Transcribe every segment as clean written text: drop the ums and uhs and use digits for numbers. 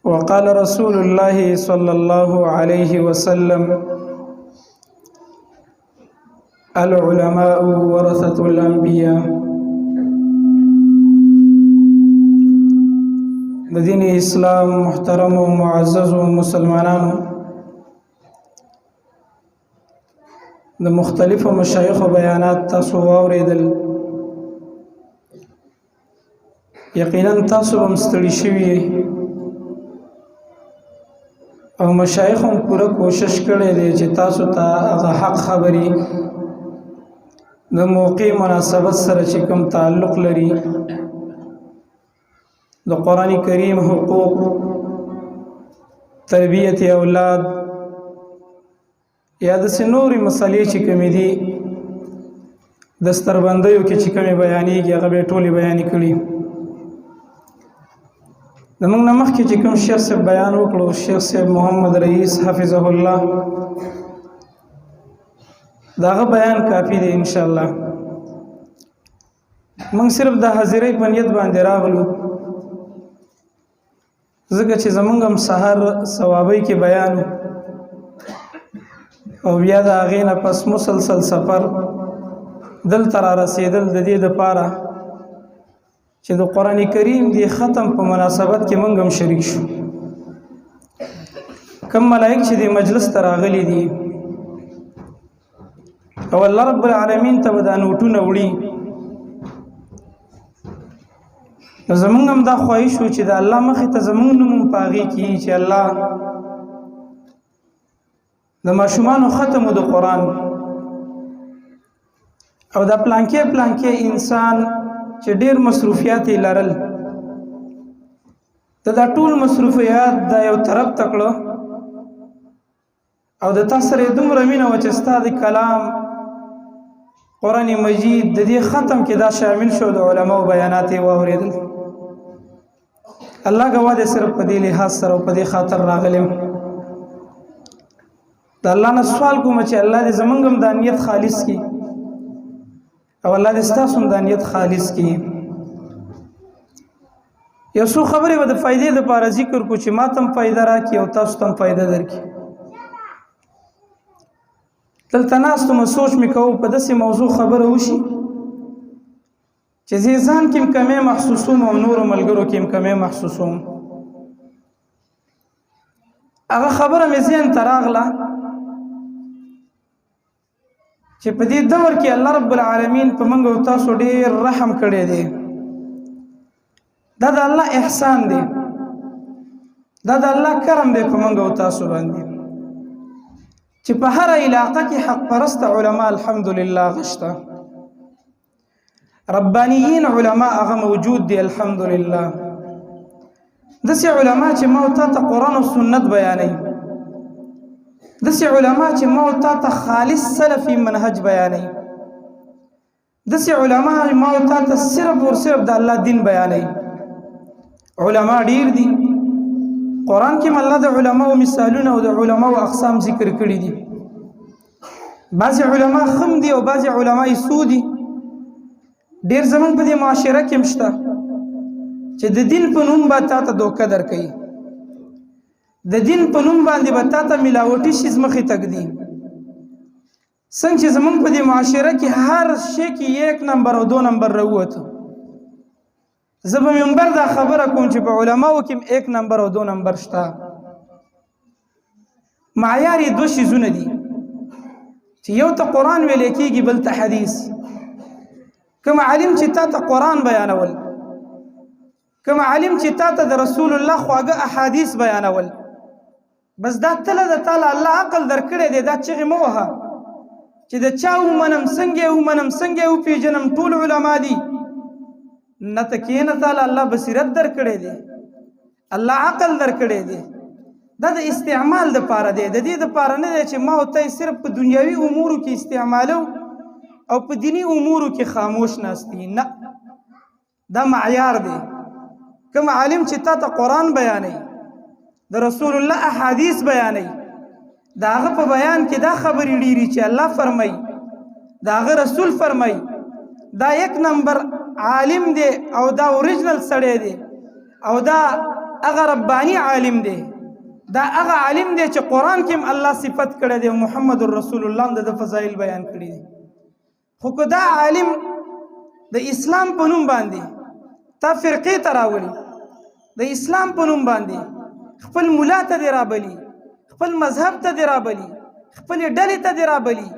وقال رسول الله صلى الله عليه وسلم العلماء ورثة الأنبياء. د دین اسلام محترم و معزز و مسلمانانو، د مختلفو مشایخو بیانات تاسو واوریدل. یقینا تاسو هم ستړي شوي او مشایخ هم پوره کوشش کړی دی چې تاسو ته هغه حق خبري د موقع مناسبت سره چې کوم تعلق لري، د قرآن کریم حقوق، تربیت اولاد یا د نورې مسلې چې کومې دي د ستربندیو کې چې کومې بیانېږي هغه به ټولې بیانې کړي. زموږ نه مخکې چې کوم شیخ صاحب بیان وکړو، شیخ صاحب محمد رئیس حفظه الله، دا هغه بیان کافي دی. انشاءالله موږ صرف د حاضرۍ په نیت باندې راغلو، ځکه چې زمونږ هم سهار ثوابۍ کې بیان او بیا د هغې نه پس مسلسل سفر دلته را رسېدل د دې دپاره چې د قرآن کریم دی ختم په مناسبت کې موږ هم شریک شو. کم ملائک چې د مجلس ته راغلي دي او الله رب العالمین ته به دا نوټونه وړي، نو زمونږ هم دا خواهش و چې د الله مخې ته زمونږ نوم هم په هغې کې چې الله د ماشومانو ختمو د قرآن او د پلانکې انسان چې ډېر مصروفیات یې لرل، دا ټول مصروفیات دا یو طرف ته کړه او د تا سره یې دومره مینه وه چې ستا د کلام قرآن مجید د دې ختم کې دا شامل شو، د علماو بیانات یې واورېدل. الله ګواه دی صرف په دې لحاظ سره او په دې خاطر راغلم. د الله نه سوال کوم چې الله دې زمونږ هم دا نیت خالص کړي او الله دې ستاسو هم دا نیت خالص کړي. یو څو خبرې به د فایدې لپاره ذکر کړو چې ما ته هم فایده راکړي او تاسو ته هم فایده درکړي. دلته ناست وم سوچ مې کوو په داسې موضوع خبره وشي چې زه ځان کې هم کمی محسوسوم او نورو ملګرو کې هم کمی محسوسوم. هغه خبره مې ذهن ته راغله چې په دې دور کې الله رب العالمین په موږ او تاسو ډېر رحم کړی دی. دا د الله احسان دی، دا د الله کرم دی په موږ او تاسو باندې چې په هر علاقه کې حق پرست علما الحمدلله غشته، ربانیین علما هغه موجود دی الحمدلله. داسې علما چې ما او تا ته قرآن او سنت بیانوي، داسې علما چې ما او تا ته خالص سلفي منهج بیانوي، داسې علما ما او تا ته صرف اور صرف د الله دین بیانوي. علما ډیر دي، قرآن کې الله د علماو مثالونه او د علماو اقسام ذکر کړي دي. بعضې علما خم دي او بعضې علما یې سو دي. ډیر زمونږ په دې معاشره کې هم شته چې د دین په نوم به تا ته دوکه درکوي، د دین په نوم باندې به تا ته ملاوټي شیز مخې تک دي. څنګه چې زمونږ په دې معاشره کې هر شی کې 1 نمبر او 2 نمبر راووته، زه به منبر دا خبره کوم چې په علماو کې 1 نمبر او 2 نمبر شته. معیار یې 2 شیزونه دي چې یو ته قرآن ویل کېږي، بل ته حدیث. کوم عالم چې تا ته قرآن بیانول، کوم عالم چې تا ته د رسول الله خواږه احادیث بیانول، بس دا تله د تعالی الله عقل درکړی دی. دا چغې مه وهه چې د چا ومنم، څنګه یې ومنم، څنګه یې وپېژنم، ټول علما دي. نه ته کښېنه، تعالی الله بصیرت درکړی دی، الله عقل درکړی دی. دا د استعمال دپاره دی، د دې دپاره نه دی چې ما او ته صرف په دنیاوي امورو کې استعمالو او په دینی امورو کې خاموش ناستی. نه، دا معیار دی. کوم عالم چې تا ته قرآن بیانوي، د رسول الله احادیث بیانوي، دا هغه په بیان کې دا خبرې ډېري چې الله فرمایي، دا هغه رسول فرمایي، دا 1 نمبر عالم دی او دا اوریجنل سړی دی او دا هغه ربانی عالم دی دا هغه عالم دی چې قرآن کې هم الله صفت کړی دی محمد رسول الله هم د فضایل بیان کړي دي خو که دا عالم د اسلام په نوم باندې تا فرقې ته راولي د اسلام په نوم باندې خپل مولا ته دی رابلي خپل مذهب ته دی رابلي خپل ډلې ته دی رابلي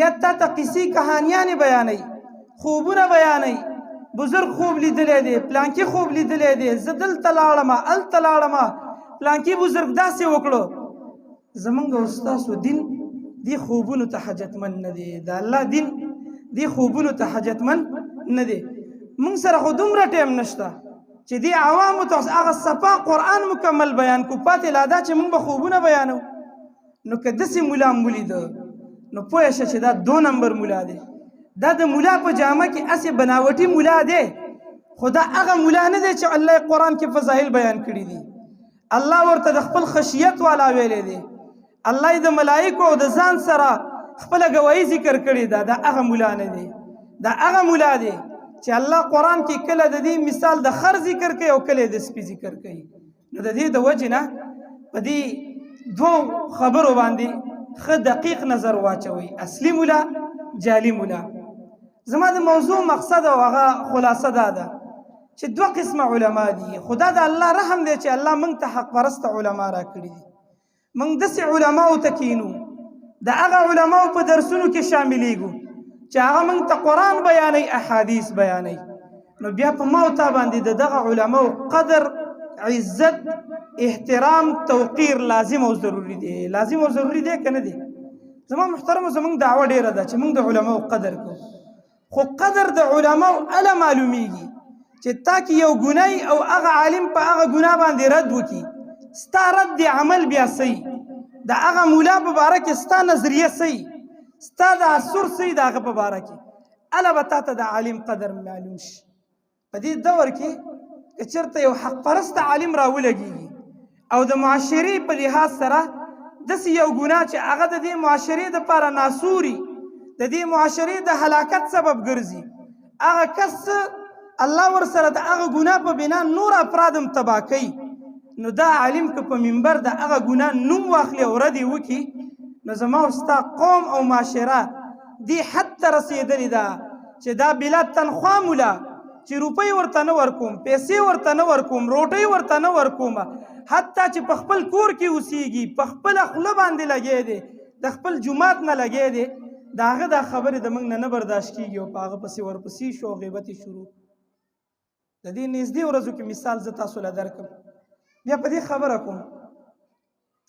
یا تا ته قصې کهانیانې بیانوي خوبونه بیانوي بزرګ خوب لیدلی دی پلانکي خوب لیدلی دی زه دلته لاړم هلته لاړم پلانکي بزرګ داسې وکړو زمونږ استاسو دین دې خوبونو ته حاجتمند نه دی د الله دین دې خوبونو ته حاجتمند نه دی مونږ سره خو دومره ټایم نشته چې دې عوامو ته هغه صفا قرآن مکمل بیان کو پاتې لا دا چې مونږ به خوبونه بیانو نو که داسې ملا م ولیده نو پوه شه چې دا 2 نمبر ملا دی دا د مولا په جامه کې اسې بناوټي مولا دی خو دا هغه مولا نه دی چې الله قرآن کې فضایل بیان کړي دي الله ورته د خپل خشیت والا ویلی دی الله یې د ملایکو او د ځان سره خپله ګواهي ذکر کړې ده دا هغه مولا نه دی دا هغه مولا دی چې الله قرآن کې کله د دې مثال د خر ذکر کوي او کله د سپي ذکر کوي نو د دې د وجې نه په دې 2 خبرو باندې ښه دقیق نظر واچوئ اصلي مولا جعلي مولا زما د موضوع مقصد او هغه خلاصه دا ده چې 2 قسمه علما دي خدا د الله رحم دی چې الله موږ ته حق پرست علما را کړي دي موږ داسې علماو ته کینو د هغه علماو په درسونو کې شاملیږو چې هغه موږ ته قرآن بیانوي احادیث بیانوي نو بیا په ما او تا باندې د دغه علماو قدر عزت احترام توقیر لازم او ضروری دی لازم او ضروری دی که نه دی زما محترمو زموږ دعوه ډیره ده چې موږ د علماو قدر کوو خو قدر د علماو اله معلومیږي چې تا کې یو ګناه او هغه عالم په هغه ګناه باندې رد وکړي ستا رد عمل بیا صحیح د هغه مولا په باره کې ستا نظریه صحیح ستا د اثر صحیح د هغه په باره کې اله به تا ته د عالم قدر معلوم شي په دې دور کې که چېرته یو حق پرسته عالم راولګېږي او د معاشرې په لحاظ سره داسې یو ګناه چې هغه د دې معاشرې دپاره ناسوري د دې معاشرې د هلاکت سبب ګرځي هغه کس الله ورسره د هغه ګناه په بنا نور افراد هم تباه کوي نو دا عالم که په منبر د هغه ګناه نوم واخلي او رد یې وکړي نو زما او ستا قوم او معاشره دې حد ته رسېدلې ده چې دا بلا تنخوا مولا چې روپۍ ورته نه ورکوم پیسې ورته نه ورکوم روټۍ ورته نه ورکوم حتی چې په خپل کور کې اوسېږي په خپله خوله باندې لګی دی د خپل جومات نه لګی دی د هغه دا خبرې د موږ نه برداشت کېږي او په هغه پسې ورپسې شو غیبت یې شروع د دې نږدې ورځو کې مثال زه تاسو له درکړم بیا په دې خبره کوم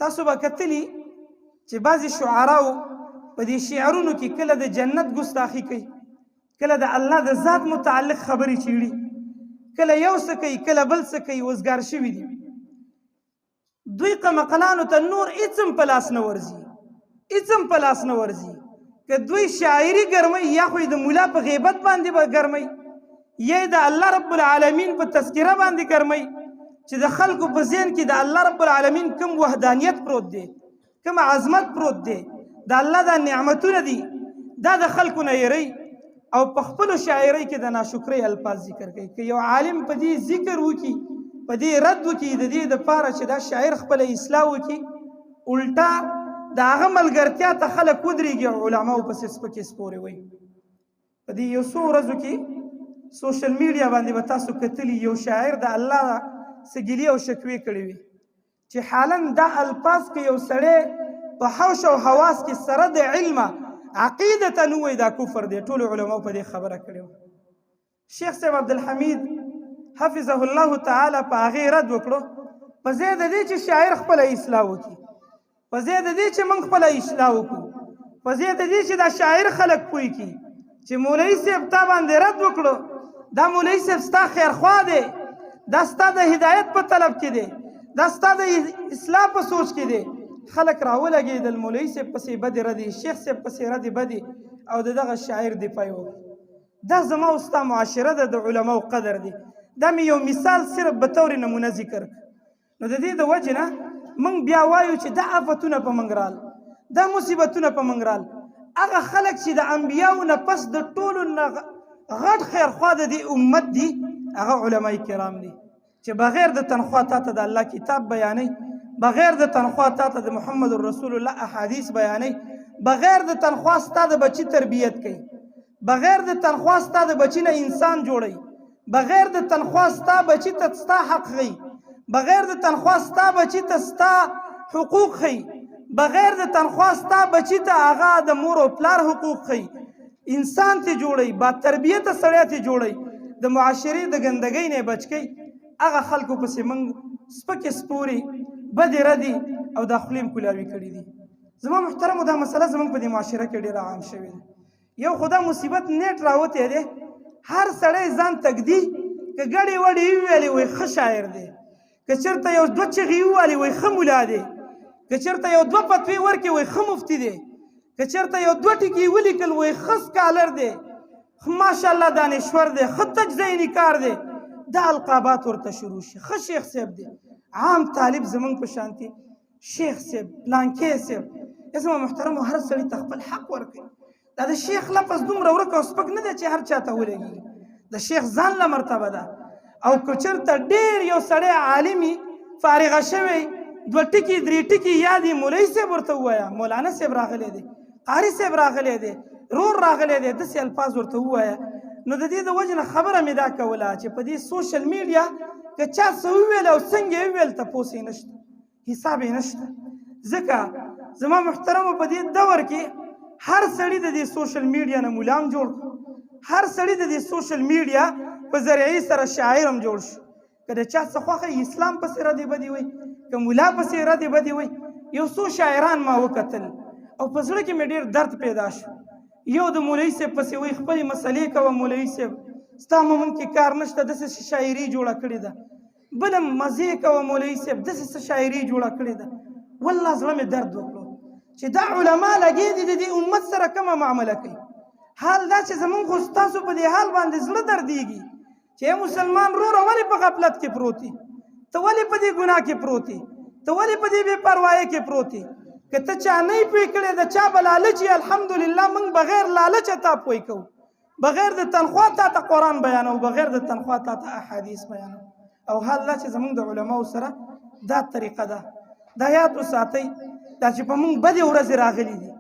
تاسو به کتلي چې بعضې شعراو په دې شعرونو کې کله د جنت ګستاخي کوي کله د الله د ذات متعلق خبرې چیړي کله یو څه کوي کله بل څه کوي وزګار شوي دي دوی قمقلانو ته نور هېڅ هم په لاس نه ورځي هېڅ هم په لاس نه ورځي که دوی شاعري ګرموي یا خو د مولا په غیبت باندې به ګرموي یا د الله رب العالمین په تذکره باندې ګرموي چې د خلکو په ذهن کې د الله رب العالمین کوم وحدانیت پروت دی کوم عظمت پروت دی د الله دا نعمتونه دي دا د خلکو نه یری او په خپلو شاعرۍ کې د ناشکرۍ الفاظ ذکر کوي که یو عالم په دې ذکر وکړي په دې رد وکړي د دې دپاره چې دا شاعر خپله اصلاح وکړي الټا د هغه ملګرتیا ته خلک ودرېږي او علماو پسې سپکې سپورې وایي په دې یو څو ورځو کې سوشل میډیا باندې به تاسو کتلي یو شاعر د الله څه ګیلې او شکوې کړې وي چې حالا دا الفاظ که یو سړی په حوش او حواس کې سره د علمه عقیدتا نوی دا کفر دی ټولو علماو په دې خبره کړې وه شیخ صاحب عبدالحمید حفظه الله تعالی په هغې رد وکړو په ځای د دې چې شاعر خپله اصلاح وکړي په ځای د دې چې موږ خپله اصلاح وکړو په ځای د دې چې دا شاعر خلک پوه کړي چې مولوي صاحب تا باندې رد وکړو دا مولوي صاحب ستا خیرخوا دی دا ستا د هدایت په طلب کې دی دا ستا د اصلاح په سوچ کې دی خلک راولګېدل مولوي صاحب پسې بدې ردې شیخ صاحب پسې ردې بدې او د دغه شاعر دفاع وکړي دا زما او ستا معاشره ده د علماو قدر دی دا مې یو مثال صرف به طور نمونه ذکر نو د دې د وجې نه موږ بیا وایو چې دا آفتونه په موږ رال دا مصیبتونه په موږ رال هغه خلک چې د انبیاو نه پس د ټولو نه غټ خیرخوا د دې امت دي هغه علمای کرام دي چې بغیر د تنخوا تا ته د الله کتاب بیانې، بغیر د تنخوا تا ته د محمد رسول الله احادیث بیانې، بغیر د تنخوا ستا د بچی تربیت کوي، بغیر د تنخوا ستا د بچی نه انسان جوړي، بغیر د تنخوا ستا بچی ته ستا حق غي، بغیر د تنخوا ستا بچی ته ستا حقوق خي، بغیر د تنخوا ستا بچی ته هغه د مور او پلار حقوق خي، انسان ته جوړي، با تربیت سړی ته جوړي، د معاشري د ګندګۍ نه بچ کی. هغه خلکو پسې موږ سپکې سپوري بدې ردي او د خولیم کولاوي کړي دي. زما محترمو دا مسله زموږ په دې معاشره کې ډېره عام شوې ده. یو خدا مصیبت نیټ راوتی دی، هر سړی ځان تګدي که ګډې وډې وویلې وایي ښه شاعر دی، که چېرته یو دوه چغې ووالې وایي ښه ملا دی، که چېرته یو دوه فتوې ورکړي وایي ښه مفتي دی، که چېرته یو دوه ټکي ولیکل وایي ښه سکالر دی، ماشاءالله دانشور دی، ښه تجزیې کار دی. دا القابات ورته شروع شي. ښه شیخ صاحب دی، عام طالب زمونږ په شانتي شیخ صاحب پلانکې صاحب. زما محترمو هر سړي ته خپل حق ورکوي. دا د شیخ لفظ دومره ورک او سپک نه دی چې هر چا ته ولګي. د شیخ ځان له مرتبه ده. او که چېرته ډېر یو سړی عالمي فارغه شوی دوه ټکي درې ټکي یاد یې مولوي صاحب ورته ووایه، مولانا صاحب راغلی دی، قاري صاحب راغلی دی، رور راغلی دی، داسې الفاظ ورته ووایه. نو د دې د وجې نه خبره مې دا کوله چې په دې سوشل میډیا که چا څه وویل او څنګه یې وویل تپوس یې نشته، حساب یې نشته. ځکه زما محترمو په دې دور کې هر سړي د دې سوشل میډیا نه ملام جوړ کړو، هر سړي د دې سوشل میډیا په ذریعې سره شاعر هم جوړ شو. که د چا څه خوښه اسلام پسې ردې بدې وي، که ملا پسې ردې بدې وي. یو څو شاعران ما وکتل او په زړه کې مې ډېر درد پیدا شو. یو د مولوي صاحب پسې وایي خپلې مسلې کوه مولوي صاحب، ستا مومن کې کار نشته، داسې شاعري جوړه کړې ده. بل هم مزې کوه مولوي صاحب، داسې شاعري جوړه کړې ده. والله زړه مې درد وکړو چې دا علما لګې دي د دې امت سره کومه معامله کوي. حال دا چې زمونږ خو ستاسو په دې حال باندې زړه دردېږي چې مسلمان وروره ولې په غفلت کې پروت یې، ته ولې په دې ګناه کې پروت یې، ته ولې په دې بې پروایۍ کې پروت یې. که ته چا نه یې پوه کړی د چا به لالچ یې، الحمدلله موږ بغیر لالچه تا پوه کوو، بغیر د تنخوا تا ته قرآن بیانو، بغیر د تنخوا تا ته احادیث بیانو. او حال دا چې زمونږ د علماو سره دا طریقه ده. دا یاد وساتئ، دا چې په موږ بدې ورځې راغلي دي،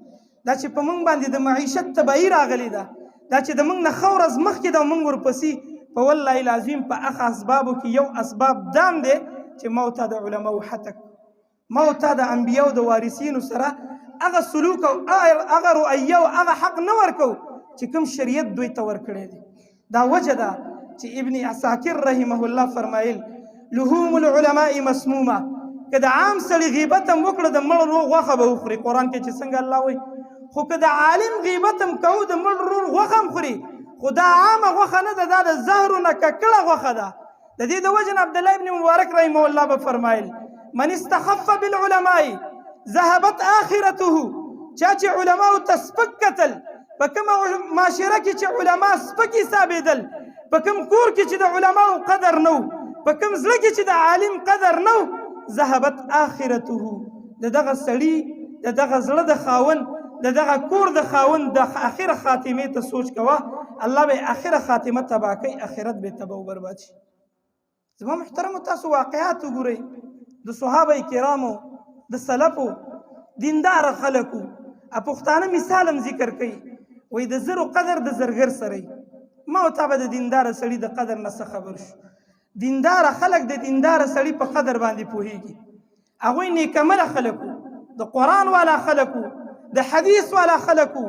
دا چې په موږ باندې د معیشت تباهي راغلې ده، دا چې د موږ نه ښه ورځ مخکې ده او موږ ورپسې، په والله العظیم په هغه اسبابو کې یو اسباب دام دی چې ما ته د علماو حتک، ما ته د انبیاو د وارثینو سره هغه سلوک او هغه رؤیه او هغه حق نه ورکو چې کوم شریعت دوی ته ورکړی دی. دا وجه ده چې ابن عساکر رحمه الله فرمایل لحوم العلماء مسمومه، که د عام سړي غیبت هم وکړه د مړ روغ غوښه به وخوري، قرآن کې چې څنګه الله وایي. خو که د عالم غیبت هم کوو د مړ روغ غوښه هم خوري، خو دا عامه غوښه نه ده، دا د زهرو نه ککړه غوښه ده. د دې د وجه نه عبدالله ابن مبارک رحمه الله به فرمایل من استخف بالعلماء ذهبت آخرته. چا چې علماو ته سپک کتل، په کومه معاشره کې چې علما سپک حسابېدل، په کوم کور کې چې د علماو قدر نه و، په کوم زړه کې چې د عالم قدر نه و، ذهبت آخرته. د دغه سړي د دغه زړه د خاوند د دغه کور د خاوند د آخره خاتمې ته سوچ کوه، الله به آخره خاتمه تباه کوي، آخرت به تباه و برباد شي. زما محترمو تاسو واقعات وګورئ د صحابه کرامو د سلفو دیندار خلکو. پښتانه مثال هم ذکر کوي، وایي د زرو قدر د زرګر سره. ما او تا به د دیندار سړي د قدر نه څه خبر شو. دیندار خلک د دیندار سړي په قدر باندې پوهیږي. هغوی نیکمله خلکو، د قرآن والا خلکو، د حدیث والا خلکو،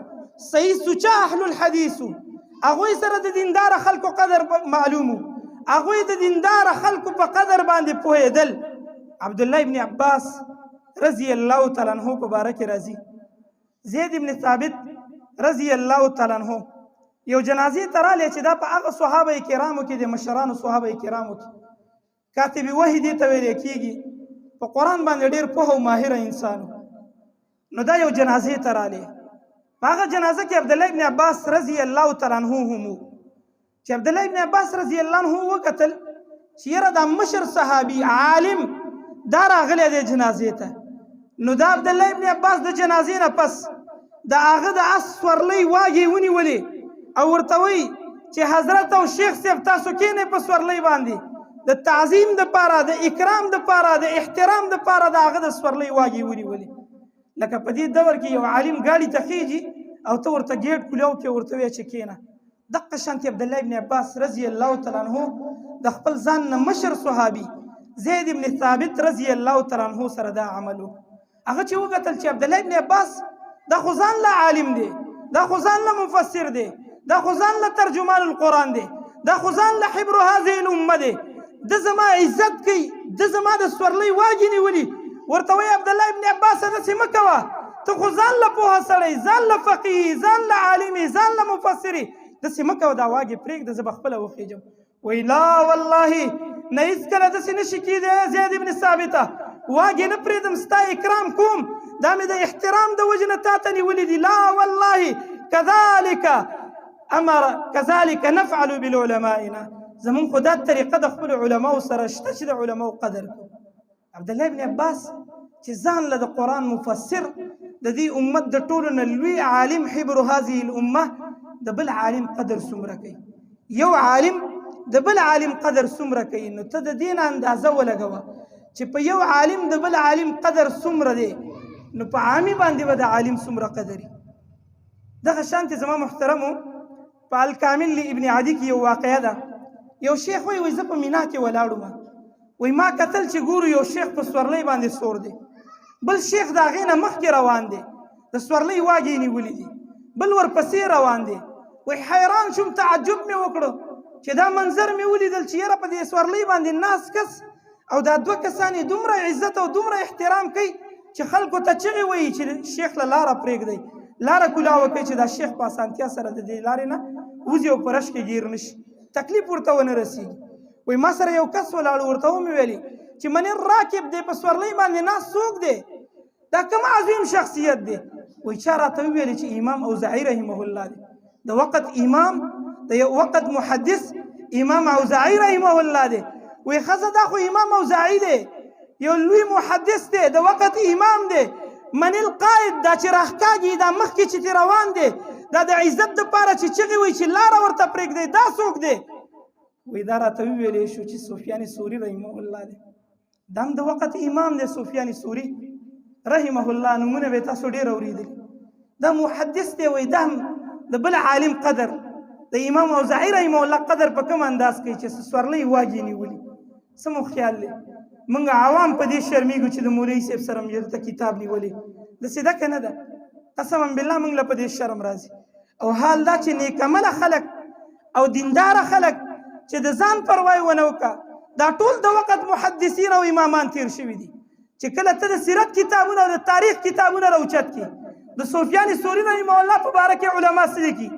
صحیح سوچه اهل الحدیثو، هغوی سره د دیندار خلکو قدر معلومو، هغوی د دیندار خلکو په قدر باندې پوهېدل. عبدالله ابن عباس رضی الله تعالی عنہ په باره کې راځي، زید ابن ثابت رضی الله تعالی عنہ یو جنازې ته رالی چې دا په هغه صحابه کرامو کې د مشرانو صحابه کرامو کې کاتب وحی دې ته ویل کېږي، په قرآن باندې ډېر پوه او ماهره انسان. نو دا یو جنازې ته رالی، په هغه جنازه کې عبدالله ابن عباس رضی الله تعالی عنہ هم و. چې عبدالله ابن عباس رضی الله عنہ وکتل چې یاره دا مشر صحابي عالم دا راغلی دی جنازې ته، نو دا عبدالله ابن عباس د جنازې نه پس د هغه د اس سورلۍ واګې ونیولې او ورته وایي چې حضرت او شیخ صاحب تاسو کینئ په سورلۍ باندې، د تعظیم د پاره د اکرام د پاره د احترام د پاره د هغه د سورلۍ واګي ونیولې. لکه په دې دور کې یو عالم ګاډي ته خیږي او ته ورته ګیټ کولاو کې ورته وایې چې کېنه. دقه شانتې عبدالله ابن عباس رضی الله تعالی عنه د خپل ځان نه مشر صحابي زید ابن ثابت رضی الله تعالی عنه سره دا عمل و. هغه چې وکتل چې عبدالله ابن عباس دا خو ځان له عالم دی، دا خو ځان له مفسر دی، دا خو ځان له ترجمان القرآن دی، دا خو ځان له حبر هذه الامه دی، د زما عزت کوي، د زما د سورلۍ واګې نیولي. ورته وایي عبدالله ابن عباس داسې مه کوه، ته خو ځان له پوهه سړی، ځان له فقیه، ځان له عالمې، ځان له مفسرې، داسې مه کوه، دا واګې پرېږده، زه به خپله وخېږم. وایي لا والله نه هېڅکله داسې نشي کېدی زید ابن ثابته، واګې نه پرېږدم، ستا اکرام کوم، دا مې د احترام د وجې نه تا ته نیولي دي. لا والله كذلك نفعل بالعلمائنا، زمون خو دا طریقه د خپلو علماو سره شته چې د علماو قدر کوو. عبدالله ابن عباس چې ځان له د قرآن مفسر، د دې امت د ټولو نه لوی عالم حبر هذه الامه، د بل عالم قدر څومره کوي، یو عالم د بل عالم قدر څومره کوي، نو ته د دې نه اندازه ولګوه چې په یو عالم د بل عالم قدر څومره دی، نو په عامي باندې به د عالم څومره قدر وي. دغه شانتې زما محترمو په الکامل ابن عدي کې یو واقعه ده. یو شیخ وایي زه په مینا کې ولاړ وم، وایي ما کتل چې ګورو یو شیخ په سورلۍ باندې سور دی، بل شیخ د هغې نه مخکې روان دی، د سورلۍ واګې یې نیولي دي، بل ورپسې روان دی. وایي حیران شوم، تعجب مې وکړو چې دا منظر مې ولیدل چې یاره په دې سورلۍ باندې ناست کس او دا دوه کسان یې دومره عزت او دومره احترام کوي چې خلکو ته چغې وایي چې شیخ له لاره پرېږدئ، لاره کولاوه کوي چې دا شیخ په اسانتیا سره د دې لارې نه وځي او په رش کې ګیر نه شي، تکلیف ورته ونه رسېږي. وایي ما سره یو کس ولاړ، ورته ومې ویلي چې من الراکب دی په سورلۍ باندې ناست څوک دی، دا کوم عظیم شخصیت دی؟ وایي چا راته وویلې چې امام اوزاعي رحمه الله دی، د وقت امام، د یو وقت محدث امام اوزاعي رحمه الله دی. وایي ښځه دا خو امام اوزاعي دی، یو لوی محدث دی، د وقت امام دی. من القائد دا چې راښکاږي، دا مخکې چې ترې روان دی، دا د عزت دپاره چې چغې وایي چې لاره ورته پرېږدئ، دا څوک دی؟ وایي دا راته وویلی شو چې سفیان ثوري رحمه الله دی، دا هم د وقت امام دی سفیان ثوري رحمه الله، نومونه به یې تاسو ډېر اورېدلي. دا محدث دی، وایي دا هم د بل عالم قدر، د امام اوزاعي رحمه الله قدر په کوم انداز کوي چې سورلۍ واګې نیولي. څه مو خیال دی؟ موږ عوام په دې شرمېږو چې د مولوي صاحب سره مې دلته کتاب نیولی، داسې ده که نه ده؟ قسما بالله موږ له په دې شرم راځي. او حال دا چې نیکعمله خلک او دینداره خلک چې د ځان پروا یې ونه وکړه، دا ټول د وخت محدثین او امامان تیر شوي دي چې کله ته د سیرت کتابونه او د تاریخ کتابونه راوچت کړي، د سفیان ثوري رحمه الله په باره کې علما څه لیکي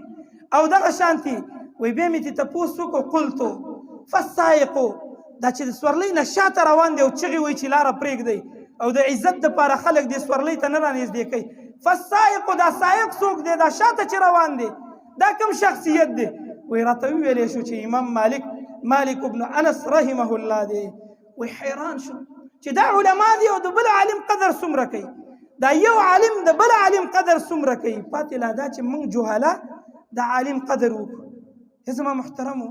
او دغه شانتي وایي بیا مې ترې تپوس وکړو قلتو فالسایقو، دا چې د سورلۍ نه شاته روان دی او چغې وایي چې لاره پرېږدئ او د عزت دپاره خلک دې سورلۍ ته نه رانږدې کوي. فالسایقو، دا سایق څوک دی؟ دا شاته چې روان دی دا کوم شخصیت دی؟ وایي راته وویلی شو چې امام مالک ابن انس رحمه الله دی. وایي حیران شو چې دا علما دي او د بل عالم قدر څومره کوي، دا یو عالم د بل عالم قدر څومره کوي، پاتې لا دا چې موږ جهاله د عالم قدر وکړو. زما محترمو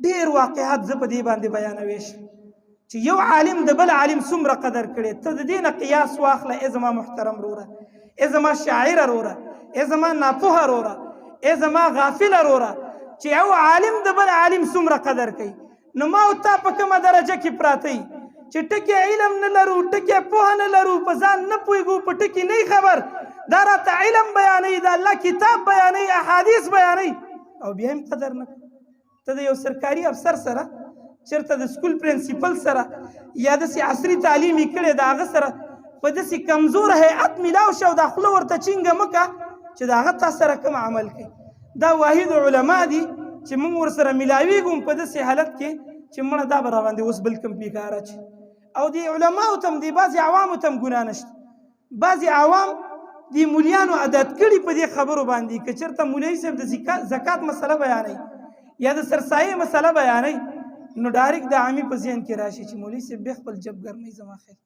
ډېر واقعات زه په دې باندې بیانوی شم چې یو عالم د بل عالم څومره قدر کړی. ته د دې نه قیاس واخله ای زما محترم وروره، ای زما شاعره وروره، ای زما ناپوهه وروره، ای زما غافله وروره چې یو عالم د بل عالم څومره قدر کوي. نو ما او تا په کومه درجه کې پراته یي چې ټکي علم نه لرو، ټکي پوهه نه لرو، په ځان نه پوهېږو، په ټکي نه خبر، دا راته علم بیانوي، د الله کتاب بیانوي، احادیث بیانوي او بیا هم قدر نه کوي. ته د یو سرکاري افسر سره چېرته د سکول پرنسپل سره یا داسې عصري تعلیم یې کړی د هغه سره په داسې کمزور هیئت میلاو شه او دا خوله ورته چینګه مه کړه چې د هغه تا سره کوم عمل کوي. دا واحد علما دي چې موږ ورسره میلاویږو په داسې حالت کې چې مړه دا به راباندې اوس بل کوم پیکار اچي. او دې علماو ته هم دې بعضې عوامو ته هم ګناه نشته. بعضې عوام دې مولیانو عادت کړي په دې خبرو باندې که چېرته مولوي صاحب د زکات مسله بیانوي یا د سرسایې مسله بیانوي نو ډایرکټ د عامي په ذهن کې راشي چې مولوي صاحب بیا خپل جب ګرموي. زما خیر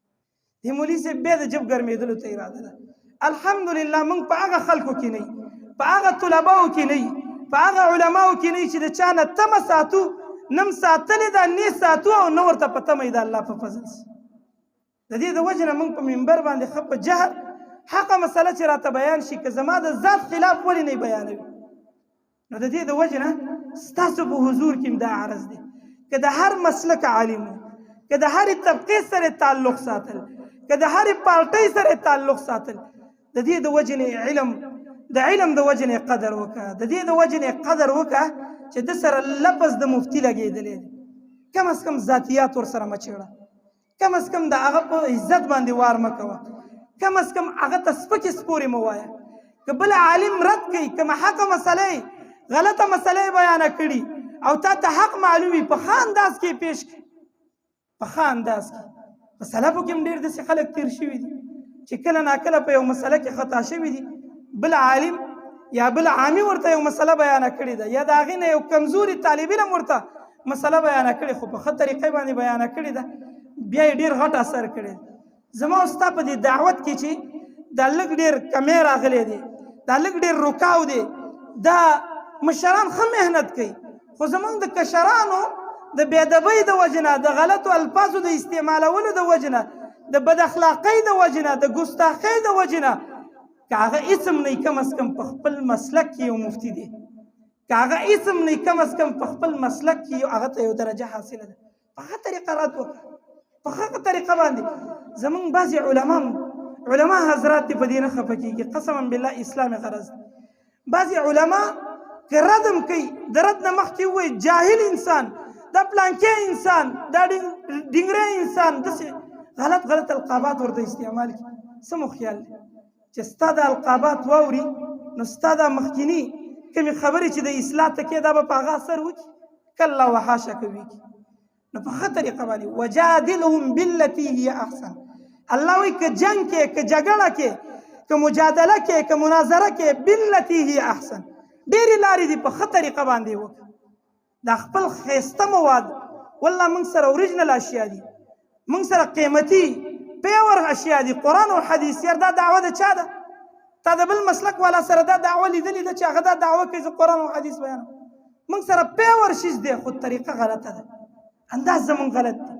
دې مولوي صاحب بیا د جب ګرمېدلو ته اراده ده. الحمدلله موږ په هغه خلکو کې نه، په هغه طلباو کې نه، په هغه علماو کې نه چې د چا نه تمه ساتو نم ساتلې ده نه ساتو او نه ورته په تمه د الله په فضل د دې د وجې نه موږ په منبر باندې ښه په جهر حقه مسله چې راته بیان شي که زما د ذات خلاف ولې نه بیانوي نو د دې د وجې نه ستاسو په حضور کې دا عرض دی که د هر مسلک عالم که د هرې طبقې سره تعلق ساتل که د هرې پارټۍ سره تعلق ساتل د دې د وجې نه د علم د وجې نه قدر وکړه د دې د وجې نه قدر وکړه چې د سره لفظ د مفتي لګېدلی دی کم از کم ذاتیات ورسره مه چېړه کم از کم د هغه په عزت باندې وار مه کوه کم از کم هغه ته سپکې سپورې مه وایه که بل عالم رد کوي کومه حقه مسله غلطه مسله بیانه کړي او تا ته حق معلوم وي په ښه انداز کې پیش کړي په ښه انداز کې په سلفو کې هم ډېر داسې خلک تېر شوي دي چې کله ناکله په یو مسله کې خطا شوي دي بل عالم یا بل عامي ورته یو مسله بیانه کړې ده یا د هغې نه یو کمزوري طالب علم ورته مسله بیانه کړې خو په ښه طریقې باندې بیانه کړې ده بیا یې ډېر غټ اثر کړی زما او ستا په دې دعوت کې چې دا لږ ډېر کمی راغلی دی دا لږ ډېر رکاو دی دا مشران ښه محنت کوي خو زموږ د کشرانو د بېادبۍ د وجې نه د غلطو الفاظو د استعمالولو د وجې نه د بد اخلاقۍ د وجې نه د ګستاخۍ د وجې نه که هغه اسم نه کم از کم په خپل مسلک کې یو مفتي دی که هغه اسم نه کم از کم په خپل مسلک کې هغه ته یو درجه حاصله ده په ښه طریقه رد وکړه په ښه طریقه باندې زموږ بعضې علما حضرات دې په دې نه خفه کېږي قسما بالله اسلامي غرض بعضې علما که ردم کوي د رد نه مخکې ووایي جاهل انسان دا پلانکې انسان دا ډینګری انسان داسې غلط القابات ورته استعمال کړي څه مو خیال دی چې ستا د القابات واوري نو ستا دا مخکیني کومې خبرې چې د اصلاح تکې دا به په هغه اثر وکړي کله وحاشه کوي نو په ښه طریقه باندې وجادلهم بالتي هي احسن الله وایي که جنګ کې که جګړه کې که مجادله کې که مناظره کې بالتي هي احسن ډېرې لارې دي په ښه طریقه باندې وکړه دا خپل ښایسته مواد والله موږ سره اوریجنل اشیا دي موږ سره قیمتي پیور اشیا دي قرآن او حدیث یار دا دعوه د چا ده تا د بل مسلک والا سره دا دعوه لیدلې ده چې هغه دا دعوه کوي زه قرآن او حدیث بیانوم موږ سره پیور شیز دی خو طریقه غلطه ده انداز زمون غلط دی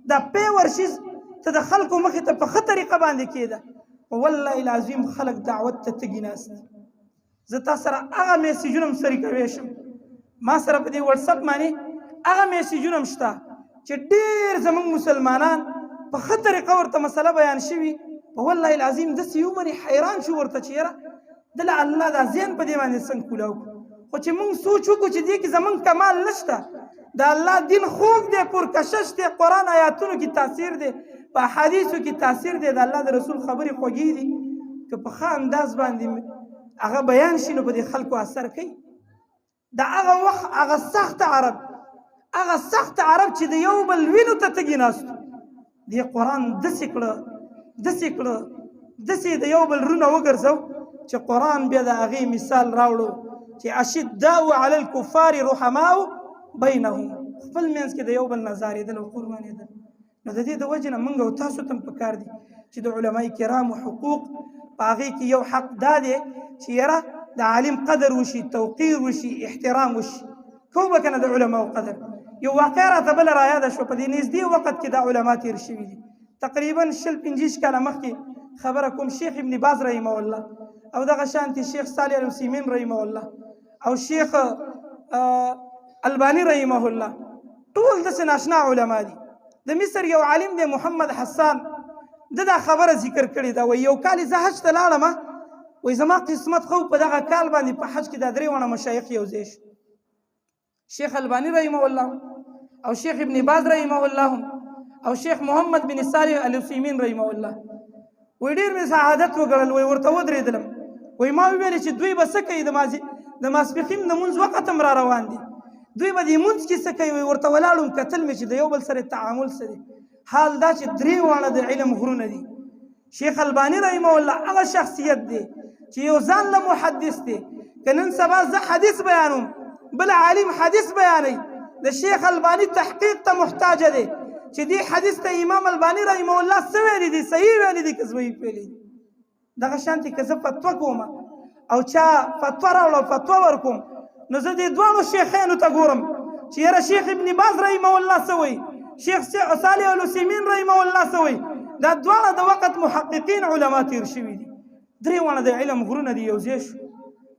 دا پیور شیز ته د خلکو مخې ته په ښه طریقه باندې کېده والله العظیم خلک دعوت ته تږي ناست زه تا سره هغه میسیجونه هم شریکوی شم ما سره په دې وټساپ باندې هغه میسیجونه هم شته چې ډېر زموږ مسلمانان په ښه طریقه ورته مسله بیان شوي په والله العظیم داسې ومني حیران شو ورته چې یاره دله الله دا ذهن په دې باندې څنګه کولاو خو چې موږ سوچ وکړو چې دې کې زموږ کمال نشته د الله دین خوږ دی پرکشش دی قرآن آیاتونو کې تاثیر دی په حدیثو کې تاثیر دی د الله د رسول خبرې خوږې دي که په ښه انداز باندې هغه بیان شي نو په دې خلکو اثر کوي د هغه وخت هغه سخت عرب چې د یو بل وینو ته تږي ناستو دې قرآن داسې کړه داسې د یو بل رونه وګرځو چې قرآن بیا د هغې مثال راوړو چې اشداء علی الکفار رحماء بینهم خپل منځ کې د یو بل نظارېدل او قربانېدل نو د دې د وجې نه موږ او تاسو ته هم پکار دي چې د علماء کرامو حقوق په هغې کې یو حق دا دی چې یاره د عالم قدر وشي توقیر وشي احترام وشي کوو به که نه د علماو قدر یو واقع راته بله رایاده شوه په دې نږدې وخت کې دا علما تېر شوي دي تقریبا 25 کاله مخکې خبره کوم شیخ ابن باز رحمه الله او دغه شانتې شیخ صالح العثیمین رحمه الله او شیخ البانی رحمه الله ټول داسې ناشنا علما دي د مصر یو عالم دی محمد حسان دا خبره ذکر کړې ده وایي یو کال زه حج ته لاړم وایي زما قسمت خو په دغه کال باندې په حج کې دا 3 ونه مشایخ یو ځای شو شیخ البانی رحمه الله او شیخ ابن باز رحمه الله او شیخ محمد بن صالح العثیمین رحمه الله وایي ډېر مې سعادت وګڼل وایي ورته ودرېدلم وایي ما وویل چې دوی به څه کوي د ماسپښین د مونځ وخت هم را روان دي دوی به دې مونځ کې څه کوي ورته ولاړم کتل مې چې د یو بل سره تعامل څه دی حال دا چې 3 واړه د علم غرونه دي شیخ البانی رحمه الله هغه شخصیت دی چې یو ځان له محدث دی که نن سبا زه حدیث بیانوم بل عالم حدیث بیانوي د شیخ البانی تحقیق ته محتاجه دی چې دې حدیث ته امام البانی رحمه الله څه ویلي دي صحیح ویلي دي که ضعیف ویلي دي دغه شانتې که زه فتوا کوم او چا فتوا راوړه فتوا ورکوم نو زه دې دواړو شیخینو ته ګورم چې یاره شیخ ابن باز رحمه الله سوی شیخ صالح العثیمین رحمه الله سوی دا دواړه د وخت محققین علما تیر شوي دي درې واړه د علم غرونه دي یو ځای شو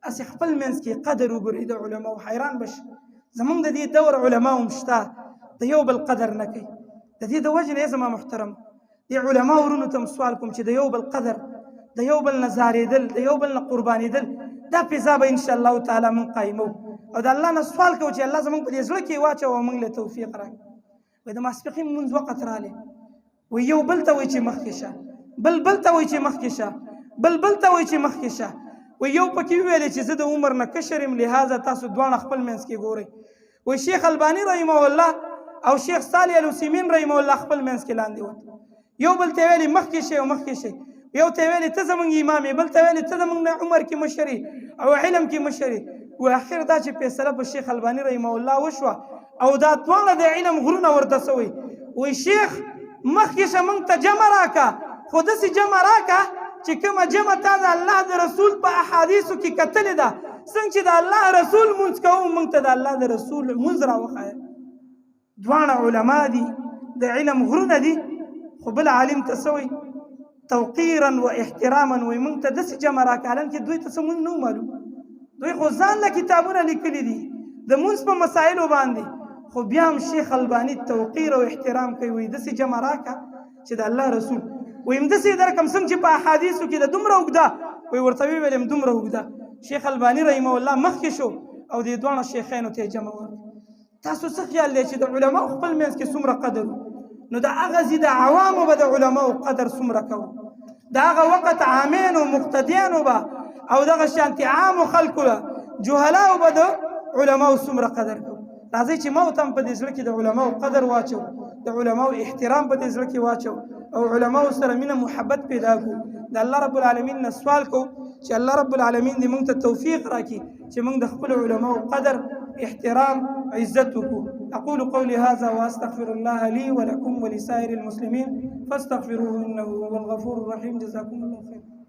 اسې خپل منځ کې قدر وګورئ د علماو حیران بشي زمونږ د دې دور علما هم شته د یو بل قدر نه کوي د دې د وجې نه زما محترم د علماو ورونو ته سوال کوم چې د یو بل قدر د یو بل نه زارېدل د یو بل نه قربانېدل دا فضا به انشاءالله تعالی موږ قایمو او د الله نه سوال کوو چې الله زموږ په دې زړه کې واچوي او موږ له توفیق راکړي وایي د ماسپښین لمونځ وخت رالی وایي یو بل ته وایي چې مخکې شه بل ته وایي چې مخکې شه بل ته وایي چې مخکې شه وایي یو پکې وویلې چې زه د عمر نه کشر یم لهذا تاسو دواړه خپل منځ کې ګورئ وایي شیخ الباني رحمه الله او شیخ صالح العثیمین رحمه الله خپل منځ کې لاندې وت یو بل ته ویلې مخکې شئ او مخکې شئ یو ته ویلې ته زموږ امام یې بل ته ویلې ته زموږ نه عمر کې مشر او علم کې مشر و اخر دا چې فیصله په شیخ الباني رحمه الله وشوه او دا دواړه د علم غرونه ورته سوی وایي شیخ مخکې شه موږ ته جمع راکه خو داسې جمع راکه چې کومه جمع تا د الله د رسول په احادیثو کې کتلې ده څنګه چې د الله رسول مونځ کوو موږ ته د الله د رسول مونځ راوښایه دواړه علما دي د علم غرونه دي خو بل عالم ته سوی توقیرا و احتراما وایي موږ ته داسې جمع راکه حالانکې دوی ته څه مونځ نه معلوم دوی خو ځان له کتابونه لیکلي دي د مونځ په مسایلو باندې خو بیا هم شیخ الباني توقیر او احترام کوي وایي داسې جمع راکه چې د الله رسول ویم داسې درکم څنګه چې په احادیثو کې د دومره اوږده وایي ورته ویل یم دومره اوږده شیخ الباني رحمه الله مخکې شو او دې دواړه شیخینو ته یې جمع ورکړه تاسو څه خیال دی چې د علماو خپل منځ کې څومره قدر نو د هغه ځي د عوامو به د علماو قدر څومره کوو د هغه وخت عامینو مقتدیانو به او دغه شانتي عامو خلکو به جهلاو به د علماو څومره قدر کوو راځئ چې ما ته هم په دې زړه کې د علماو قدر واچو د علماو احترام په دې زړه کې واچو او علماو سره مینه محبت پیدا کړو د الله رب العالمین نه سوال کوو چې الله رب العالمین دې موږ ته توفیق راکړي چې موږ د خپل علماو قدر احترام عزت وکړو اقول قولي هذا واستغفر الله لي ولكم ولسائر المسلمين فاستغفروه انه هو الغفور الرحيم جزاكم الله خير